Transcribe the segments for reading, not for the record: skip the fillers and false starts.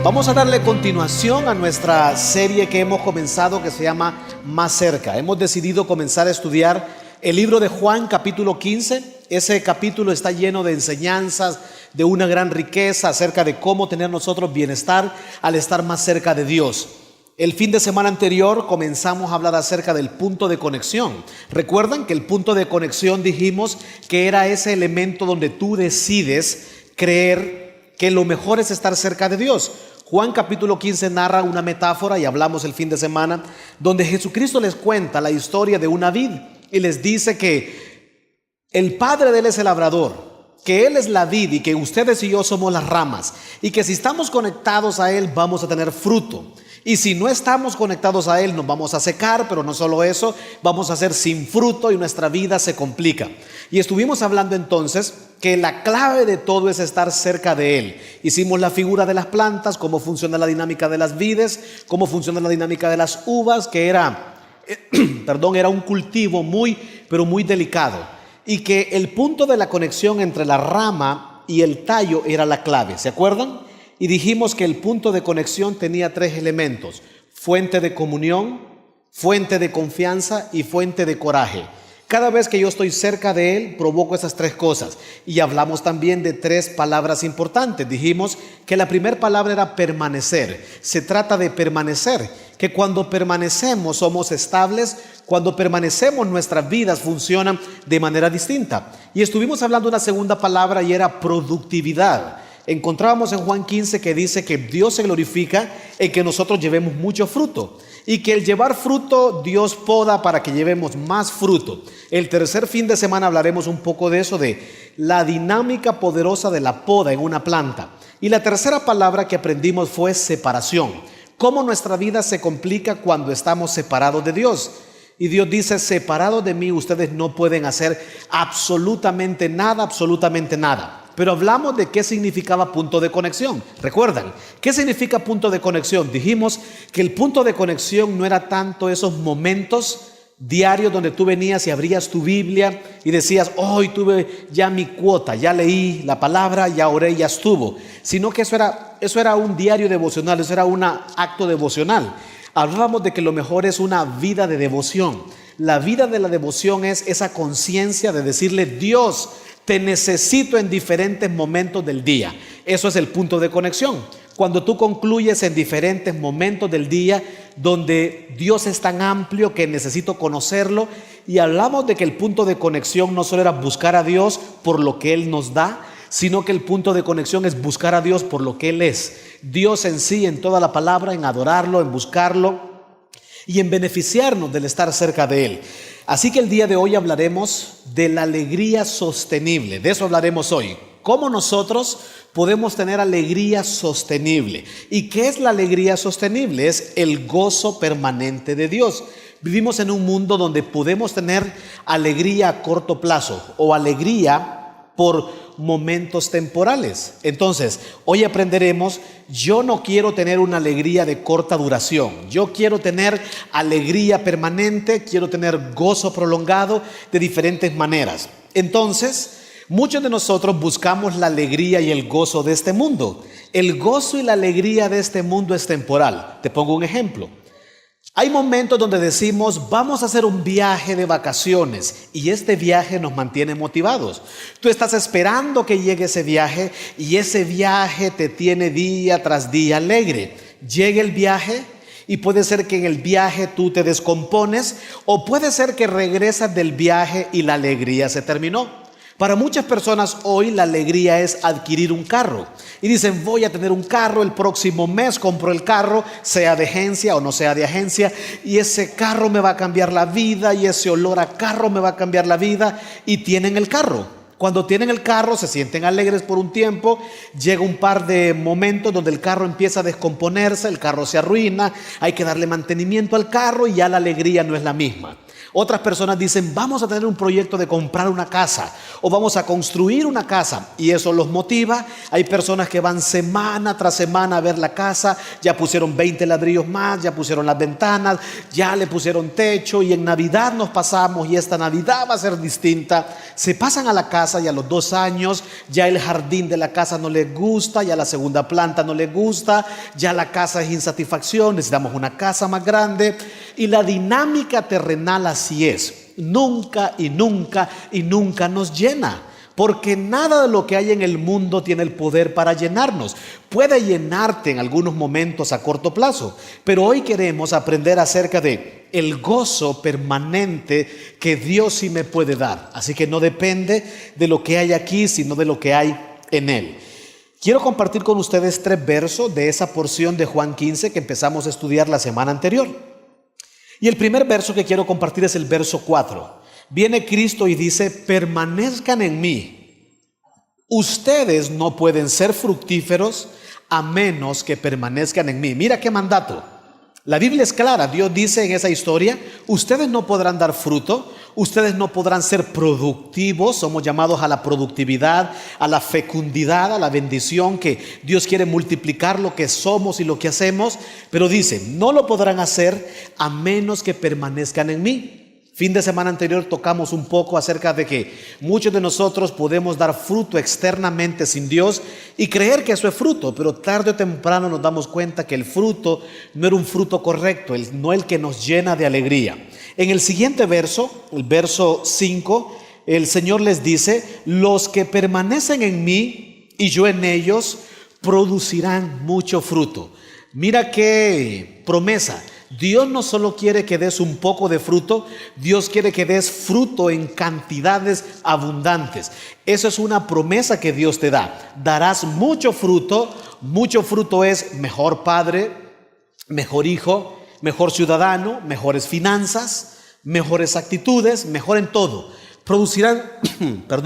Vamos a darle continuación a nuestra serie que hemos comenzado, que se llama Más Cerca. Hemos decidido comenzar a estudiar el libro de Juan, capítulo 15. Ese capítulo está lleno de enseñanzas, de una gran riqueza acerca de cómo tener nosotros bienestar al estar más cerca de Dios. El fin de semana anterior comenzamos a hablar acerca del punto de conexión. Recuerdan que el punto de conexión dijimos que era ese elemento donde tú decides creer que lo mejor es estar cerca de Dios. Juan capítulo 15 narra una metáfora, y hablamos el fin de semana, donde Jesucristo les cuenta la historia de una vid y les dice que el padre de él es el labrador, que él es la vid y que ustedes y yo somos las ramas, y que si estamos conectados a él vamos a tener fruto. Y si no estamos conectados a él nos vamos a secar, pero no solo eso, vamos a ser sin fruto y nuestra vida se complica. Y estuvimos hablando entonces que la clave de todo es estar cerca de él. Hicimos la figura de las plantas, cómo funciona la dinámica de las vides, cómo funciona la dinámica de las uvas, que era un cultivo pero muy delicado. Y que el punto de la conexión entre la rama y el tallo era la clave, ¿se acuerdan? Y dijimos que el punto de conexión tenía tres elementos: fuente de comunión, fuente de confianza y fuente de coraje. Cada vez que yo estoy cerca de él, provoco esas tres cosas. Y hablamos también de tres palabras importantes. Dijimos que la primera palabra era permanecer. Se trata de permanecer, que cuando permanecemos somos estables, cuando permanecemos nuestras vidas funcionan de manera distinta. Y estuvimos hablando de una segunda palabra y era productividad. Encontrábamos en Juan 15 que dice que Dios se glorifica en que nosotros llevemos mucho fruto, y que el llevar fruto Dios poda para que llevemos más fruto. El tercer fin de semana hablaremos un poco de eso, de la dinámica poderosa de la poda en una planta. Y la tercera palabra que aprendimos fue separación. Cómo nuestra vida se complica cuando estamos separados de Dios. Y Dios dice: separados de mí ustedes no pueden hacer absolutamente nada, absolutamente nada. Pero hablamos de qué significaba punto de conexión. ¿Recuerdan? ¿Qué significa punto de conexión? Dijimos que el punto de conexión no era tanto esos momentos diarios donde tú venías y abrías tu Biblia y decías: hoy tuve ya mi cuota, ya leí la palabra, ya oré, ya estuvo. Sino que eso era un diario devocional, eso era un acto devocional. Hablábamos de que lo mejor es una vida de devoción. La vida de la devoción es esa conciencia de decirle: Dios, te necesito en diferentes momentos del día. Eso es el punto de conexión. Cuando tú concluyes en diferentes momentos del día donde Dios es tan amplio que necesito conocerlo. Y hablamos de que el punto de conexión no solo era buscar a Dios por lo que Él nos da, sino que el punto de conexión es buscar a Dios por lo que Él es. Dios en sí, en toda la palabra, en adorarlo, en buscarlo y en beneficiarnos del estar cerca de Él. Así que el día de hoy hablaremos de la alegría sostenible. De eso hablaremos hoy. ¿Cómo nosotros podemos tener alegría sostenible? ¿Y qué es la alegría sostenible? Es el gozo permanente de Dios. Vivimos en un mundo donde podemos tener alegría a corto plazo o alegría por momentos temporales. Entonces, hoy aprenderemos: yo no quiero tener una alegría de corta duración. Yo quiero tener alegría permanente, quiero tener gozo prolongado de diferentes maneras. Entonces, muchos de nosotros buscamos la alegría y el gozo de este mundo. El gozo y la alegría de este mundo es temporal. Te pongo un ejemplo. Hay momentos donde decimos: vamos a hacer un viaje de vacaciones, y este viaje nos mantiene motivados. Tú estás esperando que llegue ese viaje y ese viaje te tiene día tras día alegre. Llega el viaje y puede ser que en el viaje tú te descompones, o puede ser que regresas del viaje y la alegría se terminó. Para muchas personas hoy la alegría es adquirir un carro y dicen: voy a tener un carro, el próximo mes compro el carro, sea de agencia o no sea de agencia, y ese carro me va a cambiar la vida, y ese olor a carro me va a cambiar la vida, y tienen el carro. Cuando tienen el carro se sienten alegres por un tiempo, llega un par de momentos donde el carro empieza a descomponerse, el carro se arruina, hay que darle mantenimiento al carro y ya la alegría no es la misma. Otras personas dicen, vamos a tener un proyecto de comprar una casa o vamos a construir una casa, y eso los motiva. Hay personas que van semana tras semana a ver la casa, ya pusieron 20 ladrillos más, ya pusieron las ventanas, ya le pusieron techo, y en Navidad nos pasamos y esta Navidad va a ser distinta. Se pasan a la casa y a los 2 años ya el jardín de la casa no les gusta, ya la segunda planta no les gusta, ya la casa es insatisfacción, necesitamos una casa más grande. Y la dinámica terrenal así es, nunca y nunca y nunca nos llena, porque nada de lo que hay en el mundo tiene el poder para llenarnos. Puede llenarte en algunos momentos a corto plazo, pero hoy queremos aprender acerca de el gozo permanente que Dios sí me puede dar. Así que no depende de lo que hay aquí, sino de lo que hay en Él. Quiero compartir con ustedes 3 versos de esa porción de Juan 15 que empezamos a estudiar la semana anterior. Y el primer verso que quiero compartir es el verso 4. Viene Cristo y dice, permanezcan en mí. Ustedes no pueden ser fructíferos a menos que permanezcan en mí. Mira qué mandato. La Biblia es clara. Dios dice en esa historia, ustedes no podrán dar fruto, ustedes no podrán ser productivos. Somos llamados a la productividad, a la fecundidad, a la bendición, que Dios quiere multiplicar lo que somos y lo que hacemos. Pero dice, no lo podrán hacer a menos que permanezcan en mí. Fin de semana anterior tocamos un poco acerca de que muchos de nosotros podemos dar fruto externamente sin Dios y creer que eso es fruto, pero tarde o temprano nos damos cuenta que el fruto no era un fruto correcto, no el que nos llena de alegría. En el siguiente verso, el verso 5, el Señor les dice, los que permanecen en mí y yo en ellos producirán mucho fruto. Mira qué promesa. Dios no solo quiere que des un poco de fruto, Dios quiere que des fruto en cantidades abundantes. Eso es una promesa que Dios te da. Darás mucho fruto es mejor padre, mejor hijo, mejor ciudadano, mejores finanzas, mejores actitudes, mejor en todo. Producirán,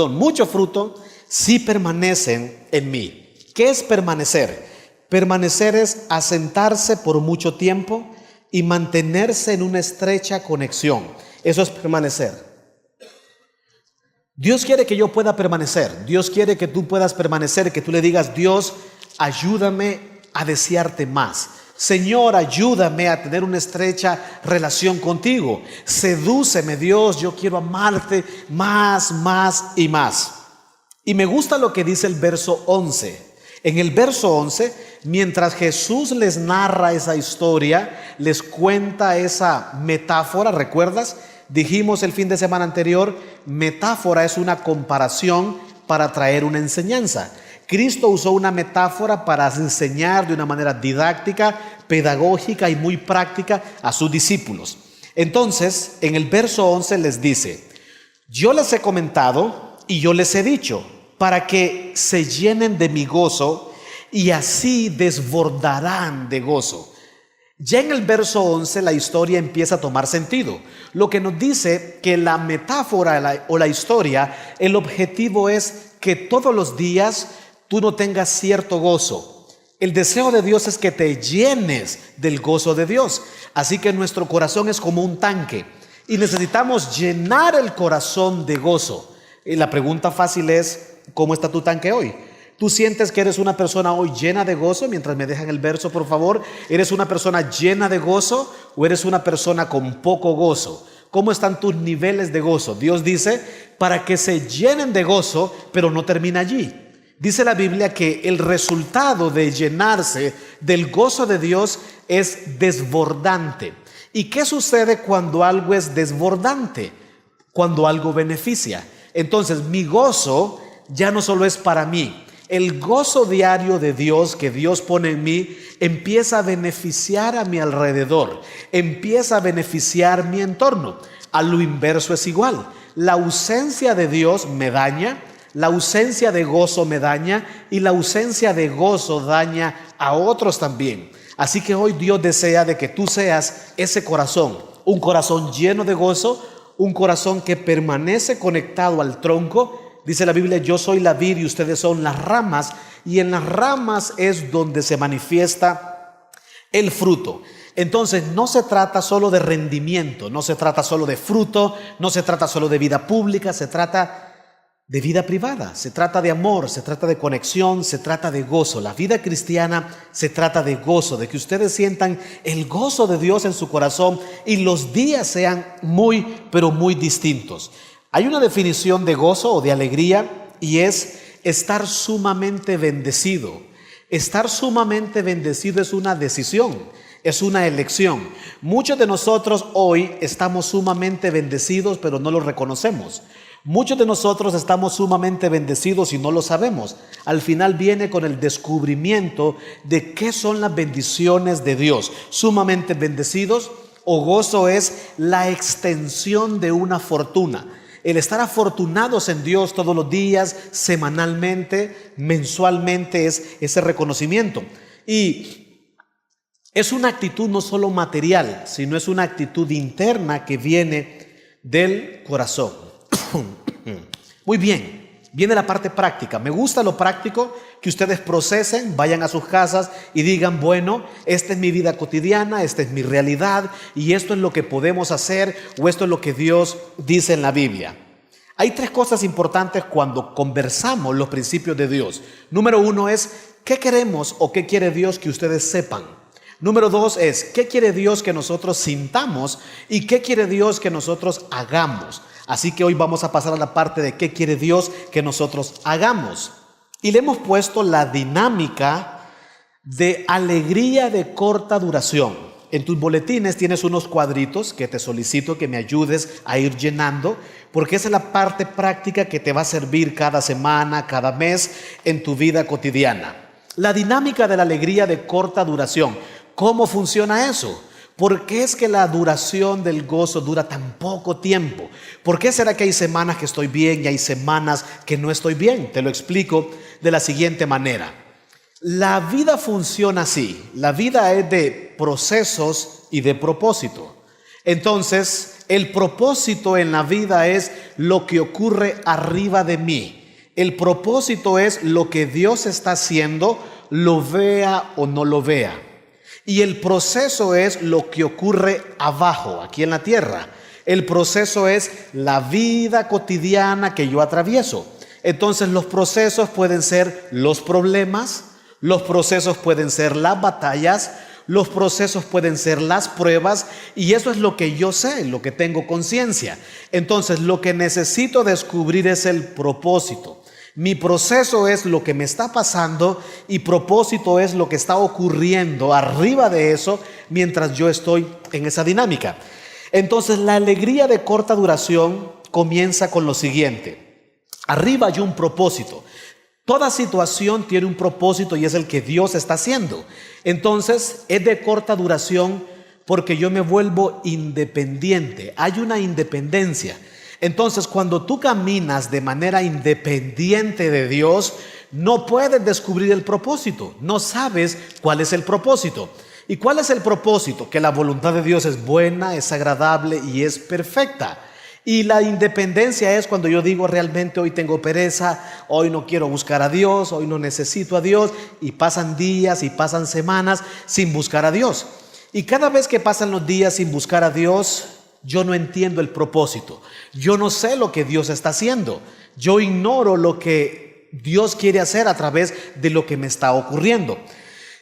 mucho fruto si permanecen en mí. ¿Qué es permanecer? Permanecer es asentarse por mucho tiempo y mantenerse en una estrecha conexión. Eso es permanecer. Dios quiere que yo pueda permanecer. Dios quiere que tú puedas permanecer, que tú le digas, Dios, ayúdame a desearte más. Señor, ayúdame a tener una estrecha relación contigo. Sedúceme, Dios, yo quiero amarte más, más y más. Y me gusta lo que dice el verso 11. En el verso 11, mientras Jesús les narra esa historia, les cuenta esa metáfora, ¿recuerdas? Dijimos el fin de semana anterior, metáfora es una comparación para traer una enseñanza. Cristo usó una metáfora para enseñar de una manera didáctica, pedagógica y muy práctica a sus discípulos. Entonces, en el verso 11 les dice, yo les he comentado y yo les he dicho, para que se llenen de mi gozo y así desbordarán de gozo. Ya en el verso 11 la historia empieza a tomar sentido. Lo que nos dice que la metáfora o la historia, el objetivo es que todos los días tú no tengas cierto gozo. El deseo de Dios es que te llenes del gozo de Dios. Así que nuestro corazón es como un tanque y necesitamos llenar el corazón de gozo. Y la pregunta fácil es, ¿cómo está tu tanque hoy? ¿Tú sientes que eres una persona hoy llena de gozo? Mientras me dejan el verso, por favor. ¿Eres una persona llena de gozo o eres una persona con poco gozo? ¿Cómo están tus niveles de gozo? Dios dice, para que se llenen de gozo, pero no termina allí. Dice la Biblia que el resultado de llenarse del gozo de Dios es desbordante. ¿Y qué sucede cuando algo es desbordante? Cuando algo beneficia. Entonces, mi gozo ya no solo es para mí. El gozo diario de Dios que Dios pone en mí empieza a beneficiar a mi alrededor, empieza a beneficiar mi entorno. A lo inverso es igual. La ausencia de Dios me daña, la ausencia de gozo me daña y la ausencia de gozo daña a otros también. Así que hoy Dios desea de que tú seas ese corazón, un corazón lleno de gozo, un corazón que permanece conectado al tronco. Dice la Biblia, yo soy la vid y ustedes son las ramas, y en las ramas es donde se manifiesta el fruto. Entonces no se trata solo de rendimiento, no se trata solo de fruto, no se trata solo de vida pública, se trata de vida privada, se trata de amor, se trata de conexión, se trata de gozo. La vida cristiana se trata de gozo, de que ustedes sientan el gozo de Dios en su corazón y los días sean muy, pero muy distintos. Hay una definición de gozo o de alegría y es estar sumamente bendecido. Estar sumamente bendecido es una decisión, es una elección. Muchos de nosotros hoy estamos sumamente bendecidos, pero no lo reconocemos. Muchos de nosotros estamos sumamente bendecidos y no lo sabemos. Al final viene con el descubrimiento de qué son las bendiciones de Dios. Sumamente bendecidos o gozo es la extensión de una fortuna. El estar afortunados en Dios todos los días, semanalmente, mensualmente, es ese reconocimiento. Y es una actitud no solo material, sino es una actitud interna que viene del corazón. Muy bien, viene la parte práctica. Me gusta lo práctico, que ustedes procesen, vayan a sus casas y digan, bueno, esta es mi vida cotidiana, esta es mi realidad y esto es lo que podemos hacer o esto es lo que Dios dice en la Biblia. Hay tres cosas importantes cuando conversamos los principios de Dios. Número uno es, ¿qué queremos o qué quiere Dios que ustedes sepan? Número dos es, ¿qué quiere Dios que nosotros sintamos y qué quiere Dios que nosotros hagamos? Así que hoy vamos a pasar a la parte de qué quiere Dios que nosotros hagamos. Y le hemos puesto la dinámica de alegría de corta duración. En tus boletines tienes unos cuadritos que te solicito que me ayudes a ir llenando, porque esa es la parte práctica que te va a servir cada semana, cada mes en tu vida cotidiana. La dinámica de la alegría de corta duración. ¿Cómo funciona eso? ¿Por qué es que la duración del gozo dura tan poco tiempo? ¿Por qué será que hay semanas que estoy bien y hay semanas que no estoy bien? Te lo explico de la siguiente manera. La vida funciona así. La vida es de procesos y de propósito. Entonces, el propósito en la vida es lo que ocurre arriba de mí. El propósito es lo que Dios está haciendo, lo vea o no lo vea. Y el proceso es lo que ocurre abajo, aquí en la tierra. El proceso es la vida cotidiana que yo atravieso. Entonces los procesos pueden ser los problemas, los procesos pueden ser las batallas, los procesos pueden ser las pruebas, y eso es lo que yo sé, lo que tengo conciencia. Entonces lo que necesito descubrir es el propósito. Mi proceso es lo que me está pasando y propósito es lo que está ocurriendo arriba de eso mientras yo estoy en esa dinámica. Entonces la alegría de corta duración comienza con lo siguiente. Arriba hay un propósito. Toda situación tiene un propósito y es el que Dios está haciendo. Entonces es de corta duración porque yo me vuelvo independiente. Hay una independencia. Entonces, cuando tú caminas de manera independiente de Dios, no puedes descubrir el propósito. No sabes cuál es el propósito. ¿Y cuál es el propósito? Que la voluntad de Dios es buena, es agradable y es perfecta. Y la independencia es cuando yo digo realmente hoy tengo pereza, hoy no quiero buscar a Dios, hoy no necesito a Dios, y pasan días y pasan semanas sin buscar a Dios. Y cada vez que pasan los días sin buscar a Dios, yo no entiendo el propósito. Yo no sé lo que Dios está haciendo. Yo ignoro lo que Dios quiere hacer a través de lo que me está ocurriendo.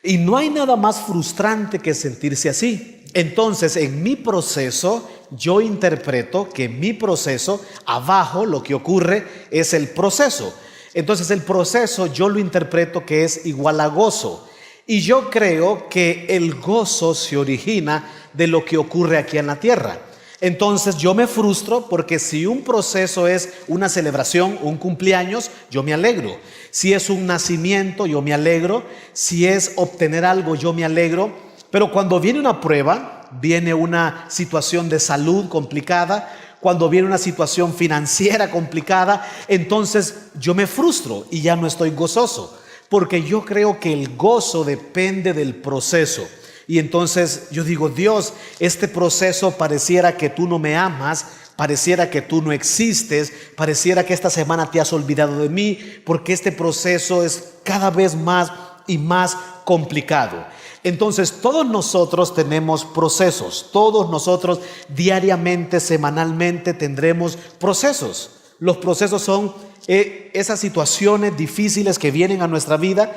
Y no hay nada más frustrante que sentirse así. Entonces, en mi proceso, yo interpreto que en mi proceso, abajo lo que ocurre es el proceso. Entonces, el proceso yo lo interpreto que es igual a gozo. Y yo creo que el gozo se origina de lo que ocurre aquí en la tierra. Entonces yo me frustro porque si un proceso es una celebración, un cumpleaños, yo me alegro. Si es un nacimiento, yo me alegro. Si es obtener algo, yo me alegro. Pero cuando viene una prueba, viene una situación de salud complicada, cuando viene una situación financiera complicada, entonces yo me frustro y ya no estoy gozoso. Porque yo creo que el gozo depende del proceso. Y entonces yo digo, Dios, este proceso pareciera que tú no me amas, pareciera que tú no existes, pareciera que esta semana te has olvidado de mí, porque este proceso es cada vez más y más complicado. Entonces, todos nosotros tenemos procesos, todos nosotros diariamente, semanalmente tendremos procesos. Los procesos son esas situaciones difíciles que vienen a nuestra vida,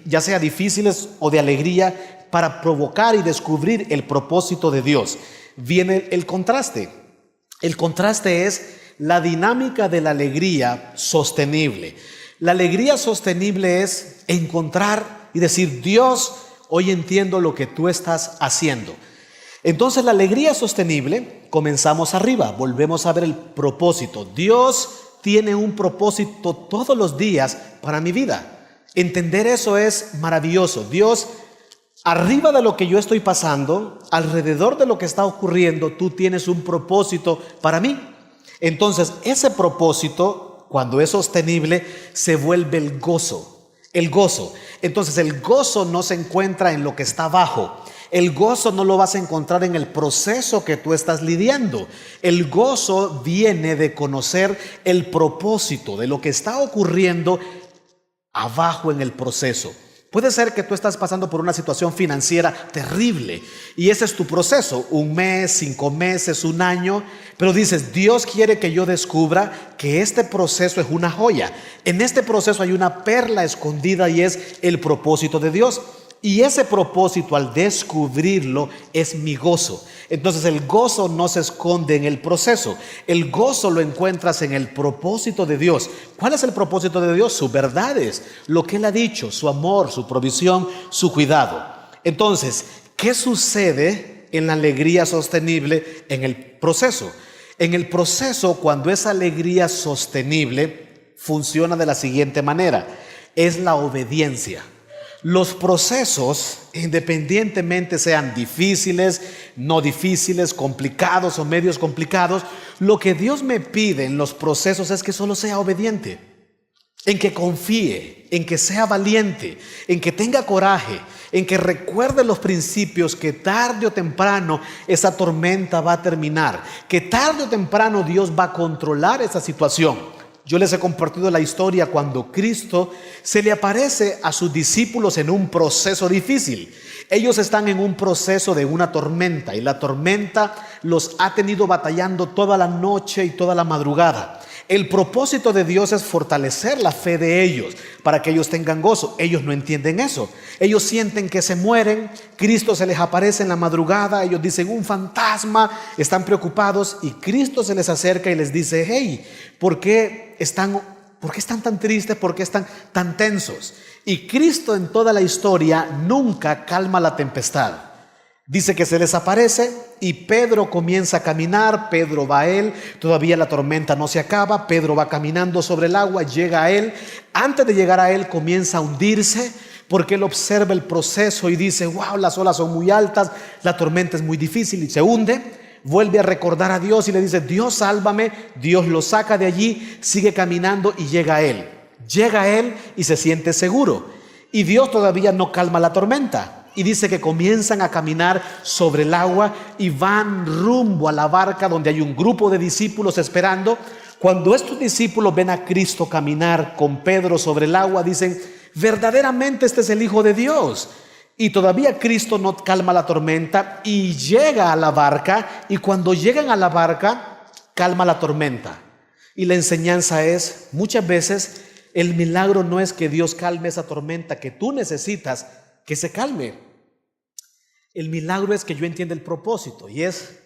ya sea difíciles o de alegría, para provocar y descubrir el propósito de Dios. Viene el contraste. El contraste es la dinámica de la alegría sostenible. La alegría sostenible es encontrar y decir: Dios, hoy entiendo lo que tú estás haciendo. Entonces, la alegría sostenible, comenzamos arriba, volvemos a ver el propósito. Dios tiene un propósito todos los días para mi vida. Entender eso es maravilloso. Dios, arriba de lo que yo estoy pasando, alrededor de lo que está ocurriendo, tú tienes un propósito para mí. Entonces, ese propósito, cuando es sostenible, se vuelve el gozo. El gozo. Entonces, el gozo no se encuentra en lo que está abajo. El gozo no lo vas a encontrar en el proceso que tú estás lidiando. El gozo viene de conocer el propósito de lo que está ocurriendo abajo en el proceso. Puede ser que tú estás pasando por una situación financiera terrible y ese es tu proceso, 1 mes, 5 meses, 1 año, pero dices: Dios quiere que yo descubra que este proceso es una joya. En este proceso hay una perla escondida y es el propósito de Dios. Y ese propósito, al descubrirlo, es mi gozo. Entonces, el gozo no se esconde en el proceso. El gozo lo encuentras en el propósito de Dios. ¿Cuál es el propósito de Dios? Sus verdades, lo que Él ha dicho, su amor, su provisión, su cuidado. Entonces, ¿qué sucede en la alegría sostenible en el proceso? En el proceso, cuando esa alegría sostenible funciona de la siguiente manera: es la obediencia. Los procesos, independientemente sean difíciles, no difíciles, complicados o medios complicados, lo que Dios me pide en los procesos es que solo sea obediente, en que confíe, en que sea valiente, en que tenga coraje, en que recuerde los principios, que tarde o temprano esa tormenta va a terminar, que tarde o temprano Dios va a controlar esa situación. Yo les he compartido la historia cuando Cristo se le aparece a sus discípulos en un proceso difícil. Ellos están en un proceso de una tormenta y la tormenta los ha tenido batallando toda la noche y toda la madrugada. El propósito de Dios es fortalecer la fe de ellos para que ellos tengan gozo. Ellos no entienden eso. Ellos sienten que se mueren. Cristo se les aparece en la madrugada. Ellos dicen: un fantasma. Están preocupados y Cristo se les acerca y les dice: hey, ¿por qué están tan tristes? ¿Por qué están tan tensos? Y Cristo en toda la historia nunca calma la tempestad. Dice que se les aparece y Pedro comienza a caminar. Pedro va a él, todavía la tormenta no se acaba. Pedro va caminando sobre el agua, llega a él. Antes de llegar a él comienza a hundirse porque él observa el proceso y dice: wow, las olas son muy altas, la tormenta es muy difícil, y se hunde. Vuelve a recordar a Dios y le dice: Dios, sálvame. Dios lo saca de allí, sigue caminando y llega a él. Llega a él y se siente seguro. Y Dios todavía no calma la tormenta. Y dice que comienzan a caminar sobre el agua y van rumbo a la barca donde hay un grupo de discípulos esperando. Cuando estos discípulos ven a Cristo caminar con Pedro sobre el agua, dicen: verdaderamente este es el Hijo de Dios. Y todavía Cristo no calma la tormenta y llega a la barca, y cuando llegan a la barca calma la tormenta. Y la enseñanza es: muchas veces el milagro no es que Dios calme esa tormenta que tú necesitas que se calme. El milagro es que yo entienda el propósito, y es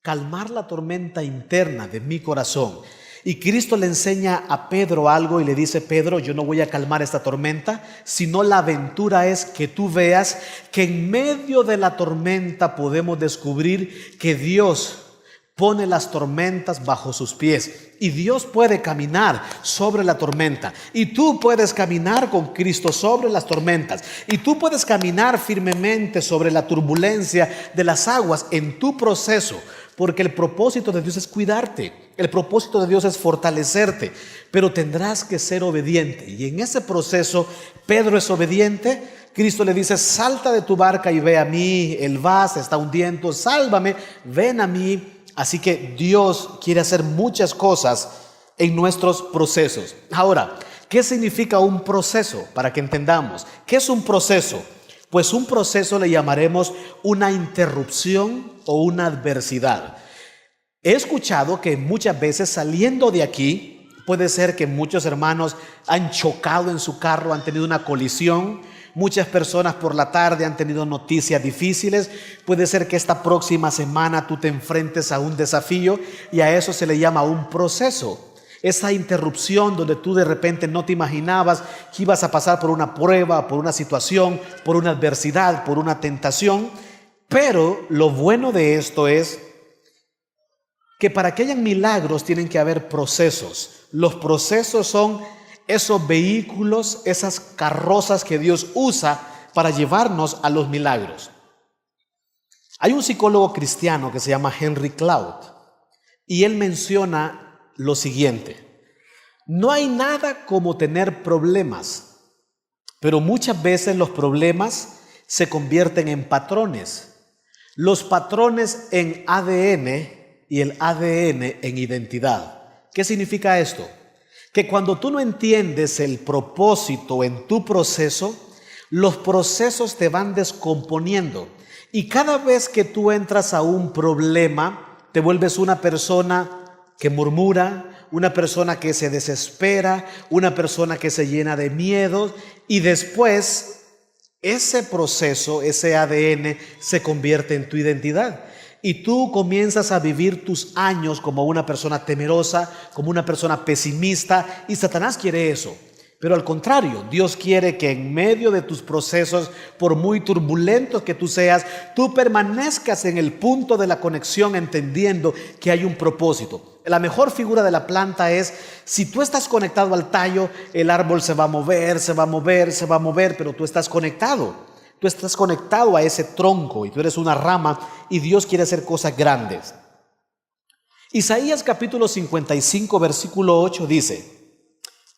calmar la tormenta interna de mi corazón. Y Cristo le enseña a Pedro algo y le dice: Pedro, yo no voy a calmar esta tormenta, sino la aventura es que tú veas que en medio de la tormenta podemos descubrir que Dios pone las tormentas bajo sus pies y Dios puede caminar sobre la tormenta, y tú puedes caminar con Cristo sobre las tormentas, y tú puedes caminar firmemente sobre la turbulencia de las aguas en tu proceso, porque el propósito de Dios es cuidarte, el propósito de Dios es fortalecerte, pero tendrás que ser obediente. Y en ese proceso Pedro es obediente. Cristo le dice: salta de tu barca y ve a mí. Él va, se está hundiendo, sálvame, ven a mí. Así que Dios quiere hacer muchas cosas en nuestros procesos. Ahora, ¿qué significa un proceso? Para que entendamos, ¿qué es un proceso? Pues un proceso le llamaremos una interrupción o una adversidad. He escuchado que muchas veces saliendo de aquí, puede ser que muchos hermanos han chocado en su carro, han tenido una colisión. Muchas personas por la tarde han tenido noticias difíciles. Puede ser que esta próxima semana tú te enfrentes a un desafío y a eso se le llama un proceso. Esa interrupción donde tú de repente no te imaginabas que ibas a pasar por una prueba, por una situación, por una adversidad, por una tentación. Pero lo bueno de esto es que para que hayan milagros tienen que haber procesos. Los procesos son esos vehículos, esas carrozas que Dios usa para llevarnos a los milagros. Hay un psicólogo cristiano que se llama Henry Cloud y él menciona lo siguiente: no hay nada como tener problemas, pero muchas veces los problemas se convierten en patrones. Los patrones en ADN y el ADN en identidad. ¿Qué significa esto? Que cuando tú no entiendes el propósito en tu proceso, los procesos te van descomponiendo. Y cada vez que tú entras a un problema, te vuelves una persona que murmura, una persona que se desespera, una persona que se llena de miedos, y después ese proceso, ese ADN se convierte en tu identidad. Y tú comienzas a vivir tus años como una persona temerosa, como una persona pesimista, y Satanás quiere eso. Pero al contrario, Dios quiere que en medio de tus procesos, por muy turbulentos que tú seas, tú permanezcas en el punto de la conexión, entendiendo que hay un propósito. La mejor figura de la planta es, si tú estás conectado al tallo, el árbol se va a mover, se va a mover, se va a mover, pero tú estás conectado. Tú estás conectado a ese tronco y tú eres una rama y Dios quiere hacer cosas grandes. Isaías capítulo 55 versículo 8 dice: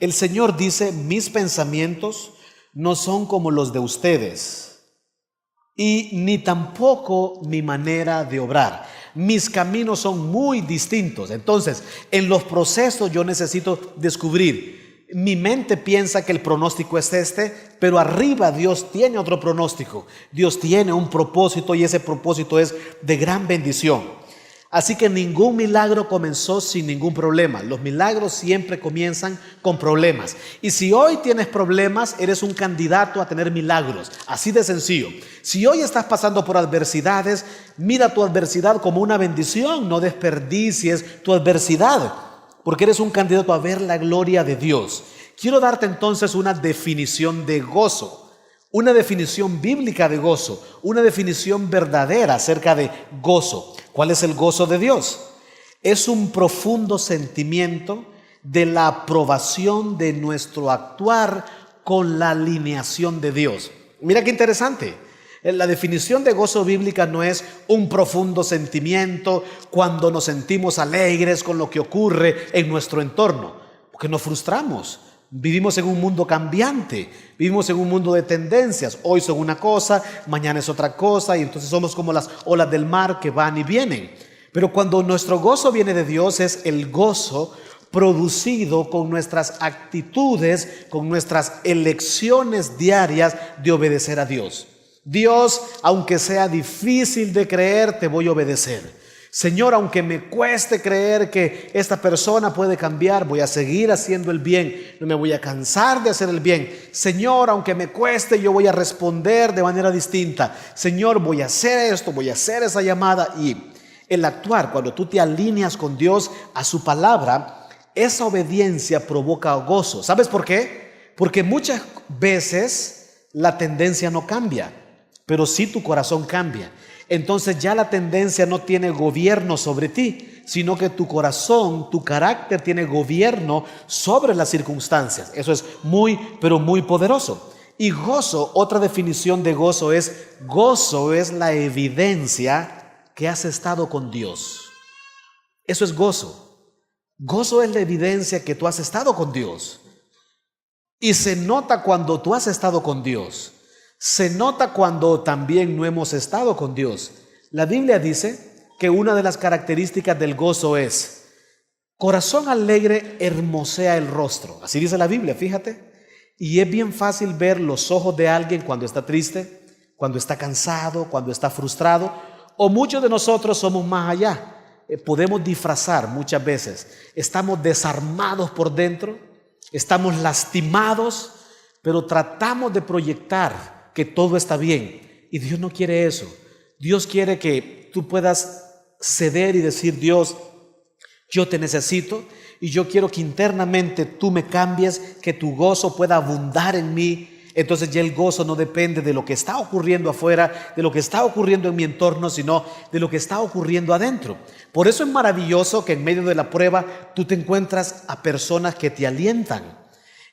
el Señor dice, mis pensamientos no son como los de ustedes y ni tampoco mi manera de obrar. Mis caminos son muy distintos. Entonces, en los procesos yo necesito descubrir. Mi mente piensa que el pronóstico es este, pero arriba Dios tiene otro pronóstico. Dios tiene un propósito y ese propósito es de gran bendición. Así que ningún milagro comenzó sin ningún problema. Los milagros siempre comienzan con problemas. Y si hoy tienes problemas, eres un candidato a tener milagros. Así de sencillo. Si hoy estás pasando por adversidades, mira tu adversidad como una bendición. No desperdicies tu adversidad, porque eres un candidato a ver la gloria de Dios. Quiero darte entonces una definición de gozo, una definición bíblica de gozo, una definición verdadera acerca de gozo. ¿Cuál es el gozo de Dios? Es un profundo sentimiento de la aprobación de nuestro actuar con la alineación de Dios. Mira qué interesante. La definición de gozo bíblica no es un profundo sentimiento cuando nos sentimos alegres con lo que ocurre en nuestro entorno, porque nos frustramos. Vivimos en un mundo cambiante, vivimos en un mundo de tendencias. Hoy son una cosa, mañana es otra cosa, y entonces somos como las olas del mar que van y vienen. Pero cuando nuestro gozo viene de Dios, es el gozo producido con nuestras actitudes, con nuestras elecciones diarias de obedecer a Dios. Dios, aunque sea difícil de creer, te voy a obedecer. Señor, aunque me cueste creer que esta persona puede cambiar, voy a seguir haciendo el bien, no me voy a cansar de hacer el bien. Señor, aunque me cueste, yo voy a responder de manera distinta. Señor, voy a hacer esto, voy a hacer esa llamada. Y el actuar, cuando tú te alineas con Dios a su palabra, esa obediencia provoca gozo. ¿Sabes por qué? Porque muchas veces la tendencia no cambia, pero sí tu corazón cambia. Entonces ya la tendencia no tiene gobierno sobre ti, sino que tu corazón, tu carácter tiene gobierno sobre las circunstancias. Eso es muy, pero muy poderoso. Y gozo, otra definición de gozo es la evidencia que has estado con Dios. Eso es gozo. Gozo es la evidencia que tú has estado con Dios. Y se nota cuando tú has estado con Dios. Se nota cuando también no hemos estado con Dios. La Biblia dice que una de las características del gozo es: corazón alegre hermosea el rostro. Así dice la Biblia, fíjate. Y es bien fácil ver los ojos de alguien cuando está triste, cuando está cansado, cuando está frustrado, o muchos de nosotros somos más allá. Podemos disfrazar muchas veces. Estamos desarmados por dentro, estamos lastimados, pero tratamos de proyectar que todo está bien. Y Dios no quiere eso. Dios quiere que tú puedas ceder y decir: Dios, yo te necesito y yo quiero que internamente tú me cambies, que tu gozo pueda abundar en mí. Entonces ya el gozo no depende de lo que está ocurriendo afuera, de lo que está ocurriendo en mi entorno, sino de lo que está ocurriendo adentro. Por eso es maravilloso que en medio de la prueba tú te encuentras a personas que te alientan.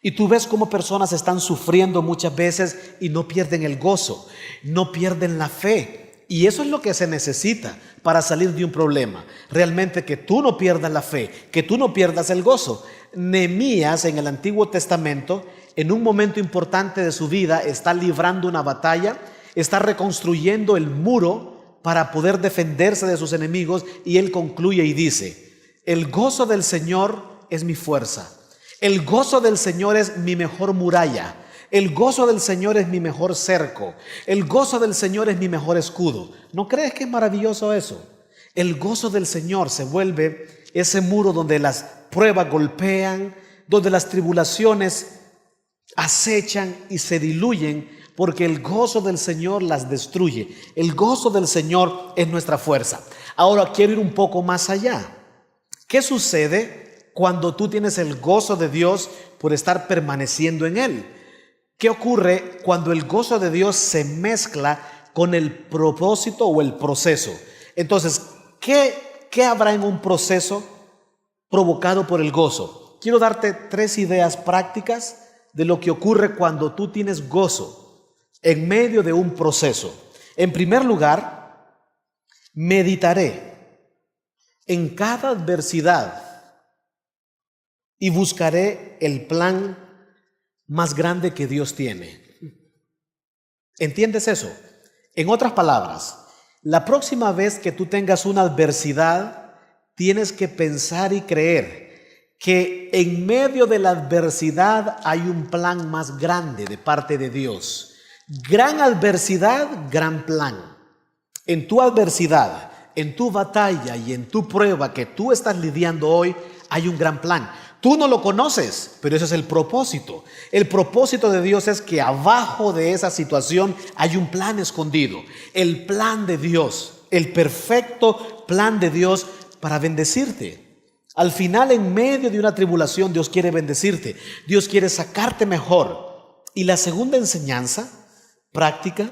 Y tú ves cómo personas están sufriendo muchas veces y no pierden el gozo, no pierden la fe. Y eso es lo que se necesita para salir de un problema. Realmente que tú no pierdas la fe, que tú no pierdas el gozo. Nehemías en el Antiguo Testamento, en un momento importante de su vida, está librando una batalla, está reconstruyendo el muro para poder defenderse de sus enemigos, y él concluye y dice: el gozo del Señor es mi fuerza, el gozo del Señor es mi mejor muralla, el gozo del Señor es mi mejor cerco, el gozo del Señor es mi mejor escudo. ¿No crees que es maravilloso eso? El gozo del Señor se vuelve ese muro donde las pruebas golpean, donde las tribulaciones acechan y se diluyen, porque el gozo del Señor las destruye. El gozo del Señor es nuestra fuerza. Ahora quiero ir un poco más allá. ¿Qué sucede cuando tú tienes el gozo de Dios por estar permaneciendo en Él? ¿Qué ocurre cuando el gozo de Dios se mezcla con el propósito o el proceso? Entonces, ¿qué habrá en un proceso provocado por el gozo? Quiero darte 3 ideas prácticas de lo que ocurre cuando tú tienes gozo en medio de un proceso. En primer lugar, meditaré en cada adversidad y buscaré el plan más grande que Dios tiene. ¿Entiendes eso? En otras palabras, la próxima vez que tú tengas una adversidad, tienes que pensar y creer que en medio de la adversidad hay un plan más grande de parte de Dios. Gran adversidad, gran plan. En tu adversidad, en tu batalla y en tu prueba que tú estás lidiando hoy, hay un gran plan. Tú no lo conoces, pero ese es el propósito. El propósito de Dios es que abajo de esa situación hay un plan escondido. El plan de Dios, el perfecto plan de Dios para bendecirte. Al final, en medio de una tribulación, Dios quiere bendecirte. Dios quiere sacarte mejor. Y la segunda enseñanza práctica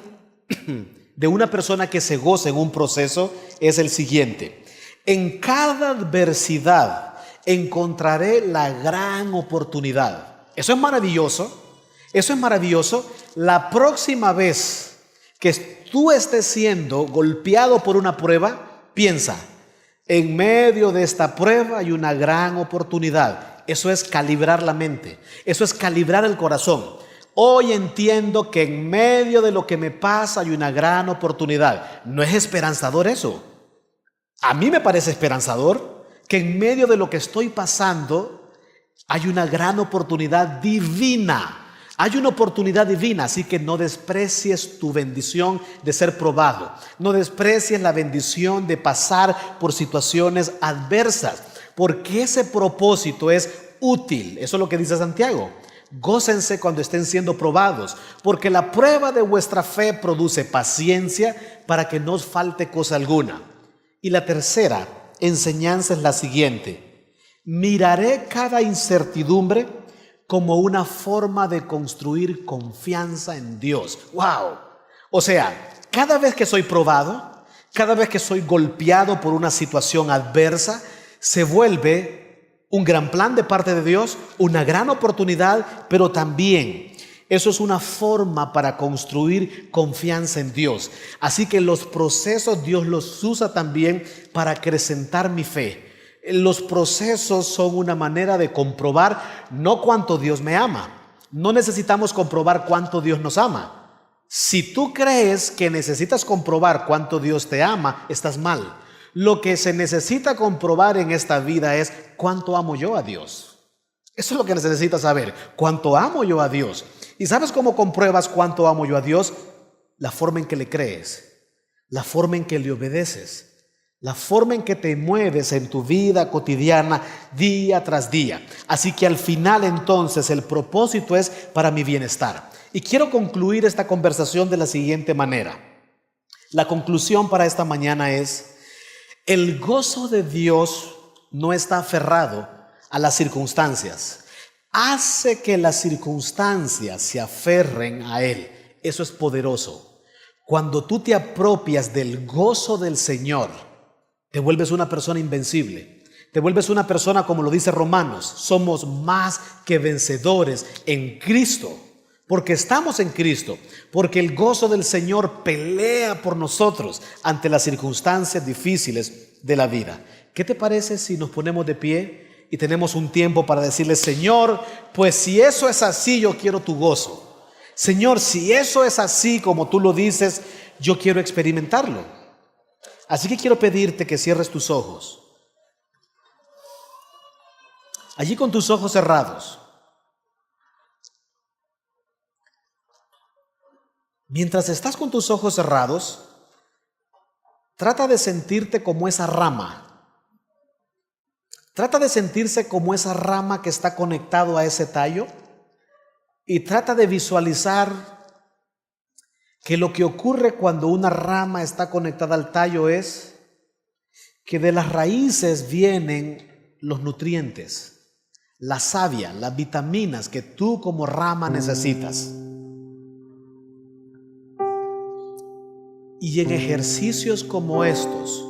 de una persona que se goza en un proceso es el siguiente: en cada adversidad encontraré la gran oportunidad. Eso es maravilloso. Eso es maravilloso. La próxima vez que tú estés siendo golpeado por una prueba, piensa: en medio de esta prueba hay una gran oportunidad. Eso es calibrar la mente. Eso es calibrar el corazón. Hoy entiendo que en medio de lo que me pasa hay una gran oportunidad. ¿No es esperanzador eso? A mí me parece esperanzador que en medio de lo que estoy pasando hay una gran oportunidad divina. Hay una oportunidad divina, así que no desprecies tu bendición de ser probado. No desprecies la bendición de pasar por situaciones adversas, porque ese propósito es útil. Eso es lo que dice Santiago. Gócense cuando estén siendo probados, porque la prueba de vuestra fe produce paciencia para que no os falte cosa alguna. Y la tercera enseñanza es la siguiente: miraré cada incertidumbre como una forma de construir confianza en Dios. ¡Wow! O sea, cada vez que soy probado, cada vez que soy golpeado por una situación adversa, se vuelve un gran plan de parte de Dios, una gran oportunidad, pero también eso es una forma para construir confianza en Dios. Así que los procesos Dios los usa también para acrecentar mi fe. Los procesos son una manera de comprobar no cuánto Dios me ama. No necesitamos comprobar cuánto Dios nos ama. Si tú crees que necesitas comprobar cuánto Dios te ama, estás mal. Lo que se necesita comprobar en esta vida es cuánto amo yo a Dios. Eso es lo que necesitas saber. Cuánto amo yo a Dios. ¿Y sabes cómo compruebas cuánto amo yo a Dios? la forma en que le crees, la forma en que le obedeces, la forma en que te mueves en tu vida cotidiana día tras día. Así que al final entonces el propósito es para mi bienestar. Y quiero concluir esta conversación de la siguiente manera. La conclusión para esta mañana es: el gozo de Dios no está aferrado a las circunstancias. Hace que las circunstancias se aferren a Él. Eso es poderoso. Cuando tú te apropias del gozo del Señor, te vuelves una persona invencible. Te vuelves una persona, como lo dice Romanos, somos más que vencedores en Cristo. Porque estamos en Cristo, porque el gozo del Señor pelea por nosotros ante las circunstancias difíciles de la vida. ¿Qué te parece si nos ponemos de pie y tenemos un tiempo para decirle: Señor, pues si eso es así, yo quiero tu gozo. Señor, si eso es así como tú lo dices, yo quiero experimentarlo. Así que quiero pedirte que cierres tus ojos. Allí con tus ojos cerrados. Mientras estás con tus ojos cerrados, trata de sentirte como esa rama. Trata de sentirse como esa rama que está conectado a ese tallo y trata de visualizar que lo que ocurre cuando una rama está conectada al tallo es que de las raíces vienen los nutrientes, la savia, las vitaminas que tú como rama necesitas. Y en ejercicios como estos,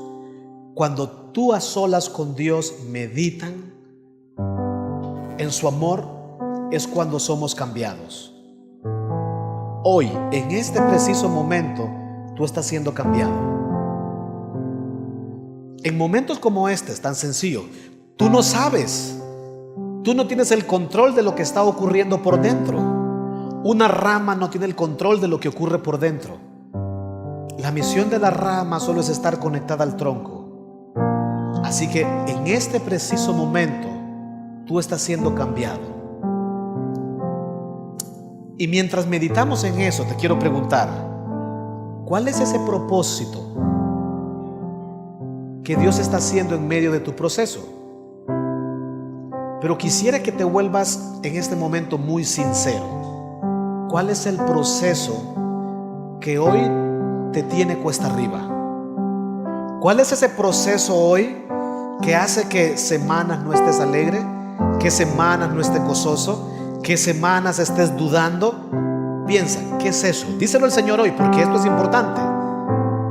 cuando tú a solas con Dios meditan en su amor, es cuando somos cambiados. Hoy, en este preciso momento, tú estás siendo cambiado. En momentos como este, es tan sencillo. Tú no sabes, tú no tienes el control de lo que está ocurriendo por dentro. Una rama no tiene el control de lo que ocurre por dentro. La misión de la rama solo es estar conectada al tronco. Así que en este preciso momento, tú estás siendo cambiado. Y mientras meditamos en eso, te quiero preguntar: ¿cuál es ese propósito que Dios está haciendo en medio de tu proceso? Pero quisiera que te vuelvas en este momento muy sincero. ¿Cuál es el proceso que hoy te tiene cuesta arriba? ¿Cuál es ese proceso hoy que hace que semanas no estés alegre, que semanas no estés gozoso, que semanas estés dudando? Piensa, ¿qué es eso? Díselo al Señor hoy, porque esto es importante.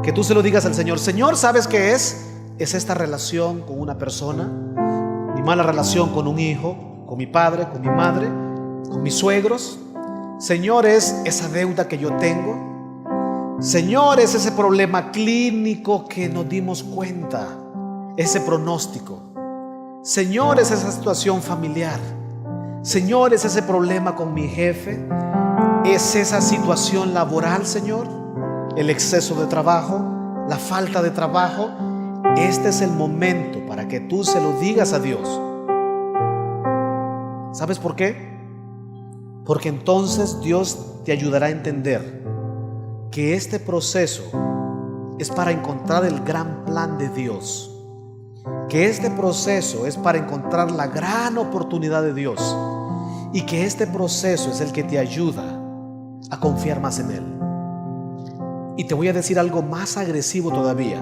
Que tú se lo digas al Señor: Señor, ¿sabes qué es? Es esta relación con una persona, mi mala relación con un hijo, con mi padre, con mi madre, con mis suegros. Señor, es esa deuda que yo tengo. Señor, es ese problema clínico que nos dimos cuenta, ese pronóstico. Señor, es esa situación familiar. Señor, es ese problema con mi jefe. Es esa situación laboral, Señor. El exceso de trabajo, la falta de trabajo. Este es el momento para que tú se lo digas a Dios. ¿Sabes por qué? Porque entonces Dios te ayudará a entender que este proceso es para encontrar el gran plan de Dios, que este proceso es para encontrar la gran oportunidad de Dios y que este proceso es el que te ayuda a confiar más en Él. Y te voy a decir algo más agresivo todavía.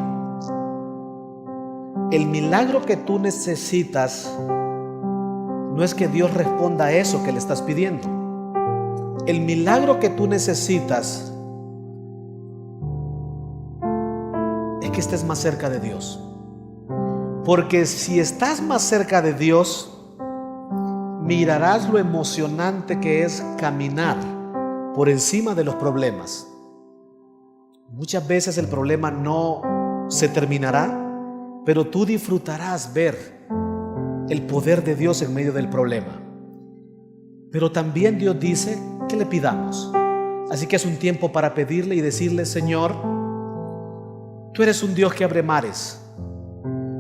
El milagro que tú necesitas no es que Dios responda a eso que le estás pidiendo. El milagro que tú necesitas es que estés más cerca de Dios. Porque si estás más cerca de Dios, mirarás lo emocionante que es caminar por encima de los problemas. Muchas veces el problema no se terminará, pero tú disfrutarás ver el poder de Dios en medio del problema. Pero también Dios dice que le pidamos. Así que es un tiempo para pedirle y decirle: Señor, tú eres un Dios que abre mares.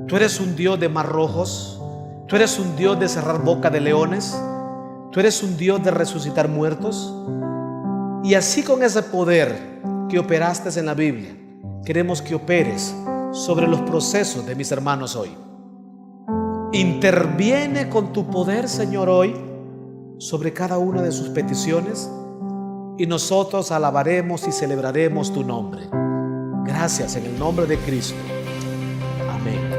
Tú eres un Dios de mar rojos. Tú eres un Dios de cerrar boca de leones. Tú eres un Dios de resucitar muertos. Y así con ese poder que operaste en la Biblia, queremos que operes sobre los procesos de mis hermanos hoy. Interviene con tu poder, Señor, hoy sobre cada una de sus peticiones, y nosotros alabaremos y celebraremos tu nombre. Gracias en el nombre de Cristo. Amén.